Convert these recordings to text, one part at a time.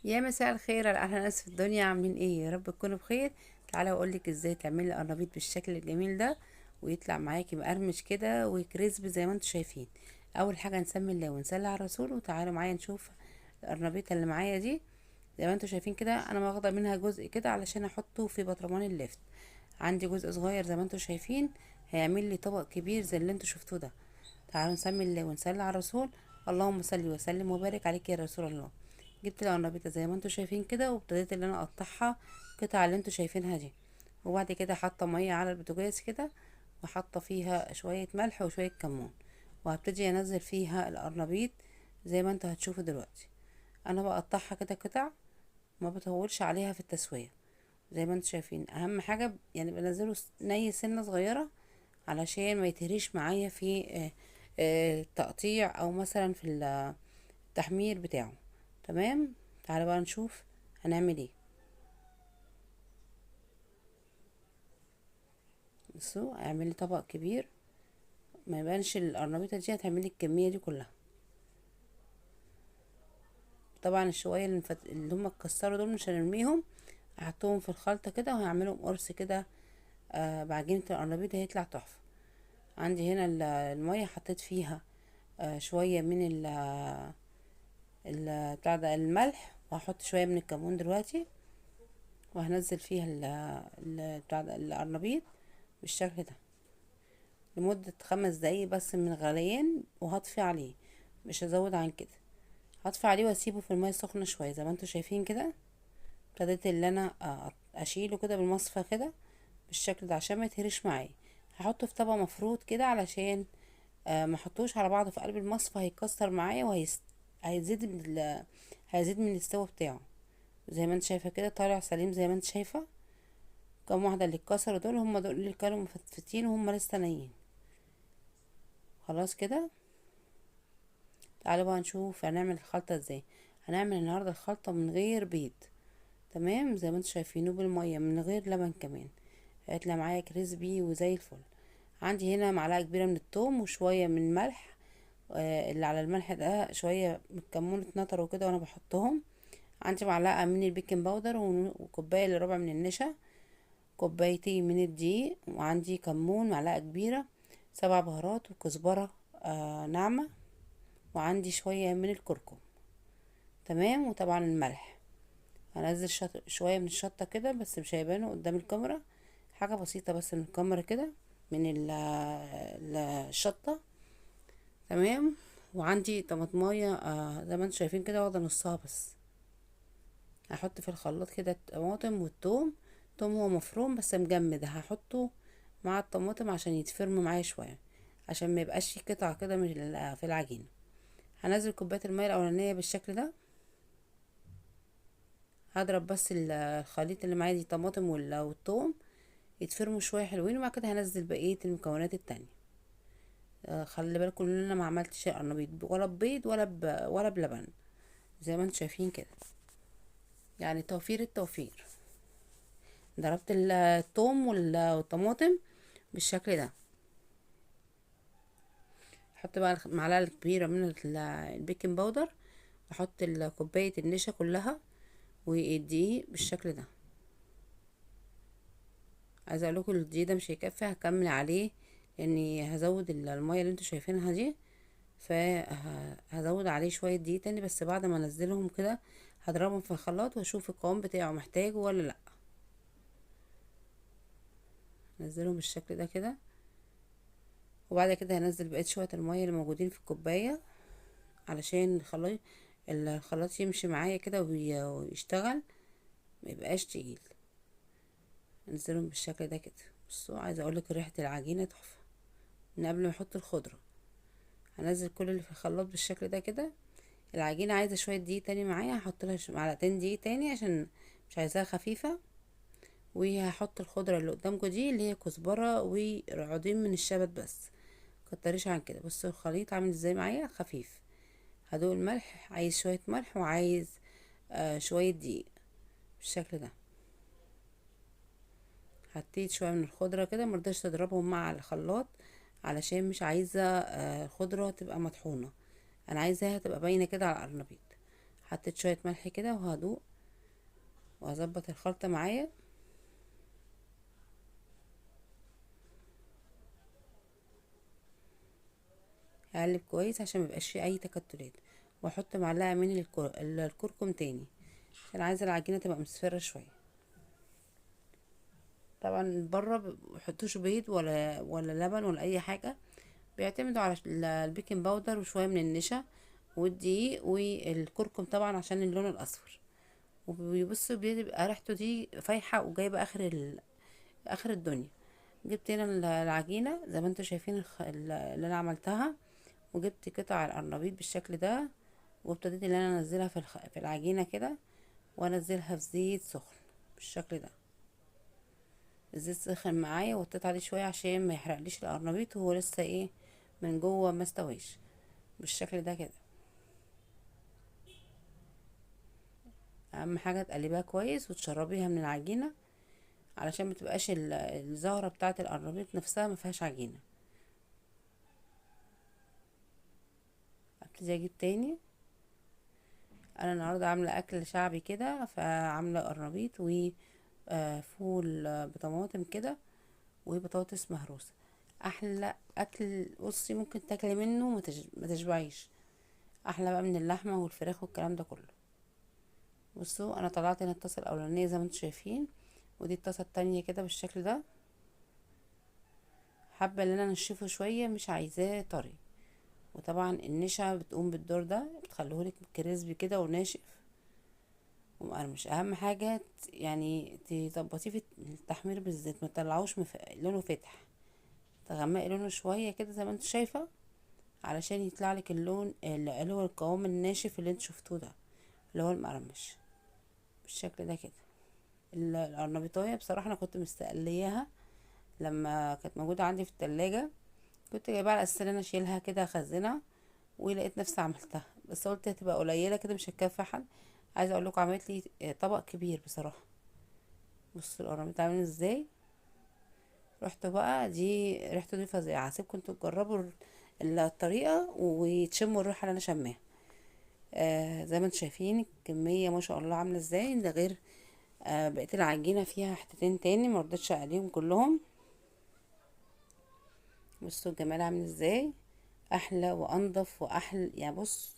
يا مساء الخير على احلى ناس في الدنيا، عاملين ايه؟ يا رب تكونوا بخير. تعالى اقولك ازاي تعملي قرنبيط بالشكل الجميل ده ويطلع معاكي مقرمش كده وكريسبي زي ما انتوا شايفين. اول حاجه نسمي الله ونصلي على الرسول، وتعالوا معايا نشوف القرنبيطه اللي معايا دي. زي ما انتوا شايفين كده انا واخده منها جزء كده علشان احطه في برطمان اللفت. عندي جزء صغير زي ما انتوا شايفين، هيعمل لي طبق كبير زي اللي انتوا شفتوه ده. تعالوا نسمي الله ونصلي على الرسول. اللهم صل وسلم وبارك عليك يا رسول الله. جبت القرنبيطه زي ما انتوا شايفين كده، وابتديت ان انا اقطعها قطع اللي انتوا شايفينها دي. وبعد كده حاطه ميه على البوتاجاز كده، وحاطه فيها شويه ملح وشويه كمون، وهبتدي انزل فيها القرنبيط زي ما انتوا هتشوفوا دلوقتي. انا بقطعها كده قطع، ما بطولش عليها في التسويه. زي ما انتوا شايفين اهم حاجه يعني بنزله ني سنه صغيره علشان ما يتهريش معايا في تقطيع او مثلا في التحمير بتاعه. تمام. تعالى بقى نشوف هنعمل ايه. بصوا اعملي طبق كبير، ما يبانش القرنبيطه دي، هتعملي الكميه دي كلها. طبعا الشويه اللي هم اتكسروا دول مش هنرميهم، هحطهم في الخلطه كده وهعملهم قرص كده. بعجينه القرنبيط هيطلع تحفه. عندي هنا الميه حطيت فيها شويه من بتاع ده الملح، وهحط شويه من الكمون دلوقتي، وهنزل فيها بتاع ده القرنبيط بالشكل ده لمدة 5 دقايق بس من غليان، وهطفي عليه، مش هزود عن كده. هطفي عليه واسيبه في المية السخنة شوية زي ما انتوا شايفين كده. ابتديت اللي انا اشيله كده بالمصفى كده بالشكل ده عشان ما يتهرش معايا. هحطه في طبق مفروض كده علشان ما احطوش على بعضه في قلب المصفى، هيكسر معايا هيزيد هيزيد من السوا بتاعه. زي ما انت شايفه كده طالع سليم زي ما انت شايفه. كام واحده اللي اتكسروا دول هم دول اللي كانوا مفتفتين وهم لسه نيين. خلاص كده. تعالوا بقى نشوف هنعمل الخلطة ازاي. هنعمل النهاردة الخلطة من غير بيض، تمام، زي ما انتوا شايفينه بالمية من غير لبن كمان. هيطلع معايا كريسبي وزي الفل. عندي هنا معلقة كبيرة من التوم وشوية من الملح. اللي على الملح ده شوية من الكمون اتنطر وكده وانا بحطهم. عندي معلقة من البيكنج باودر وكوباية الا ربع من النشا، كوبايتين من الدقيق، وعندي كمون معلقة كبيرة، 7 بهارات وكزبرة ناعمة، وعندي شوية من الكركم. تمام. وطبعا الملح، هنزل شوية من الشطة كده بس مش هيبانوا قدام الكاميرا، حاجة بسيطة بس من الكاميرا كده، من الشطة. تمام. وعندي طماطماية زي ما انتوا شايفين كده واخدة نصها بس. هحط في الخلاط كده الطماطم والثوم. الثوم هو مفروم بس مجمد، هحطه مع الطماطم عشان يتفرم معايا شوية، عشان ما يبقاش في قطع كده من في العجينة. هنزل كوباية المية الأولانية بالشكل ده. هضرب بس الخليط اللي معايا دي طماطم والثوم يتفرموا شويه حلوين، وبعد كده هنزل بقيه المكونات التانية. خلي بالكم ان انا ما عملتش قرنبيط ولا ببيض ولا بلبن، زي ما انتم شايفين كده، يعني توفير التوفير. ضربت الثوم والطماطم بالشكل ده. احط بقى المعلقه الكبيره من البيكنج باودر، واحط كوبايه النشا كلها والدقيق بالشكل ده. عايزه اقول لكم الدقيق ده مش هيكفي، هكمل عليه لاني هزود الميه اللي انتوا شايفينها دي، فهزود عليه شويه دقيق تاني، بس بعد ما انزلهم كده هضربهم في الخلاط واشوف القوام بتاعه محتاجه ولا لا. انزلهم بالشكل ده كده، وبعد كده هنزل بقيت شويه الميه اللي موجودين في الكوبايه علشان الخلاط يمشي معايا كده ويشتغل، ميبقاش تقيل. انزلهم بالشكل ده كده. بصوا عايزه اقولك ريحه العجينه تحفه من قبل ما احط الخضره. هنزل كل اللي في الخلاط بالشكل ده كده. العجينة عايزة شوية دقيق تاني معايا، هحط لها معلقتين دقيق تاني عشان مش عايزاها خفيفة. وهحط الخضرة اللي قدامكم دي اللي هي كزبرة وعودين من الشبت بس، كتريش عن كده. بصوا الخليط عامل ازاي معايا خفيف. هدوق الملح، عايز شوية ملح وعايز شوية دقيق بالشكل ده. حطيت شوية من الخضرة كده، مرضاش تضربهم مع الخلاط علشان مش عايزة الخضرة تبقى مطحونة، انا عايزاها تبقى باينة كده على القرنبيط. حطيت شوية ملح كده وهدوق وهظبط الخلطة معايا. هقلب كويس عشان ميبقاش فيه اي تكتلات، واحط معلقة من الكركم تاني عشان عايزة العجينة تبقى مصفرة شوية. طبعا بره مبيحطوش بيض ولا لبن ولا اي حاجة، بيعتمدوا على البيكنج باودر وشوية من النشا والدقيق والكركم طبعا عشان اللون الاصفر. وبيبصوا بيبقى ريحته دي فايحة وجايبة اخر الدنيا. جبت هنا العجينة زي ما انتوا شايفين اللي انا عملتها، وجبت قطع القرنبيط بالشكل ده، وابتديت ان انا انزلها في العجينة كده، وانزلها في زيت سخن بالشكل ده. الزيت سخن معايا وطيت عليه شوية عشان ما يحرقليش القرنبيط وهو لسه ايه من جوه ما استويش بالشكل ده كده. اهم حاجة تقلبيها كويس وتشربيها من العجينة علشان متبقاش الزهرة بتاعة القرنبيط نفسها ما فيهاش عجينة. ابتدي اجيب تاني. انا النهارده عامله اكل شعبي كده، فعامله قرنبيط وفول بطماطم كده وبطاطس مهروسه. احلى اكل بصي ممكن تاكلي منه ما تشبعيش. احلى بقى من اللحمه والفراخ والكلام ده كله. بصوا انا طلعت هنا الطاسه الاولانيه زي ما انتم شايفين، ودي الطاسه التانية كده بالشكل ده. حابه ان انا انشفه شويه، مش عايزاه طري. وطبعا النشا بتقوم بالدور ده، بتخليهولك كريسبي كده وناشف ومقرمش. اهم حاجه يعني تظبطيه في التحمير بالزيت، ما تطلعوش لونه فاتح، تغمقي لونه شويه كده زي ما انت شايفه علشان يطلع لك اللون اللي هو القوام الناشف اللي انت شفتوه ده، اللي هو المقرمش بالشكل ده كده. القرنبيطايه بصراحه انا كنت مستقلياها لما كانت موجوده عندي في التلاجة، كنت جايباها على اساس ان انا اشيلها كده اخزنها، ولقيت نفسي عملتها بس قلت هتبقى قليله كده مش هتكفي حد. عايزه اقول لكم عملت لي طبق كبير بصراحه. بصوا القرنبيط عامل ازاي، ريحته بقى دي ريحته دي فظيعه. هسيبكم انتوا تجربوا الطريقه وتشموا الريحه اللي انا شماها. زي ما انتم شايفين الكميه ما شاء الله عامله ازاي، ده غير بقيت العجينه فيها حتتين تاني مرضتش اقليهم كلهم. بصوا الجمال عامل ازاي، احلى وانضف واحلى يعني. بص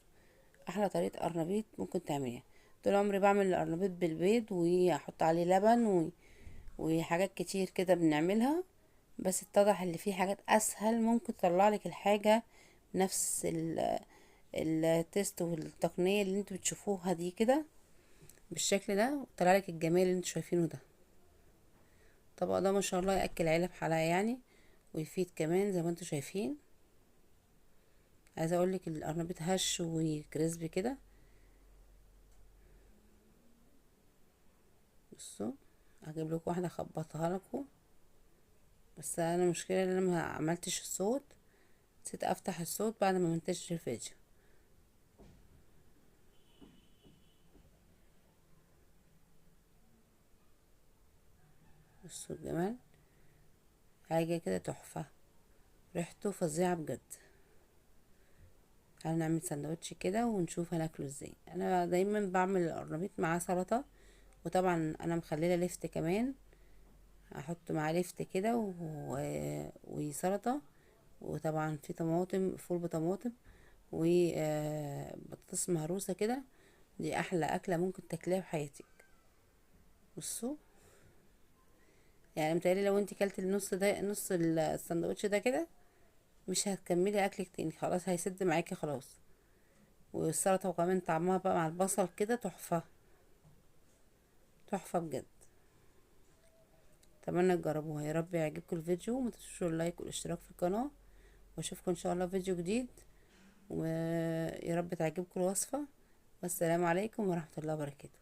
احلى طريقه قرنبيط ممكن تعمليها. طول عمري بعمل القرنبيط بالبيض واحط عليه لبن وحاجات كتير كده بنعملها، بس اتضح اللي فيه حاجات اسهل ممكن تطلع لك الحاجه نفس التيست والتقنيه اللي انتوا بتشوفوها دي كده بالشكل ده، وطلع لك الجمال اللي انتوا شايفينه ده. الطبق ده ما شاء الله ياكل عيله بحالها يعني، ويفيد كمان زي ما انتوا شايفين. عايزه اقول لك القرنبيط هش وكريسبي كده. بصوا هجيب لكم واحده اخبطها لكم، بس انا المشكله ان انا ما عملتش الصوت، نسيت افتح الصوت بعد ما منتجت الفيديو. بصوا الجمال، حاجه كده تحفه، ريحته فظيعه بجد. تعالوا نعمل سندوتش كده ونشوف هناكله ازاي. انا دايما بعمل القرنبيط معاه سلطه، وطبعا انا مخليه لفت كمان، هحط معاه لفت كده وسلطه، وطبعا في طماطم فول بطماطم وبطاطس مهروسه كده. دي احلى اكله ممكن تاكليها في حياتك. بصوا يعني متهيألي لو انت كلت النص ده نص السندوتش ده كده مش هتكملي اكلك تاني، خلاص هيسد معاكي خلاص. والسلطه وكمان طعمها بقى مع البصل كده تحفه، تحفه بجد. اتمنى تجربوها، يا رب يعجبكم الفيديو، وما تنسوش اللايك والاشتراك في القناه، واشوفكم ان شاء الله في فيديو جديد، ويا رب تعجبكم الوصفه. والسلام عليكم ورحمه الله وبركاته.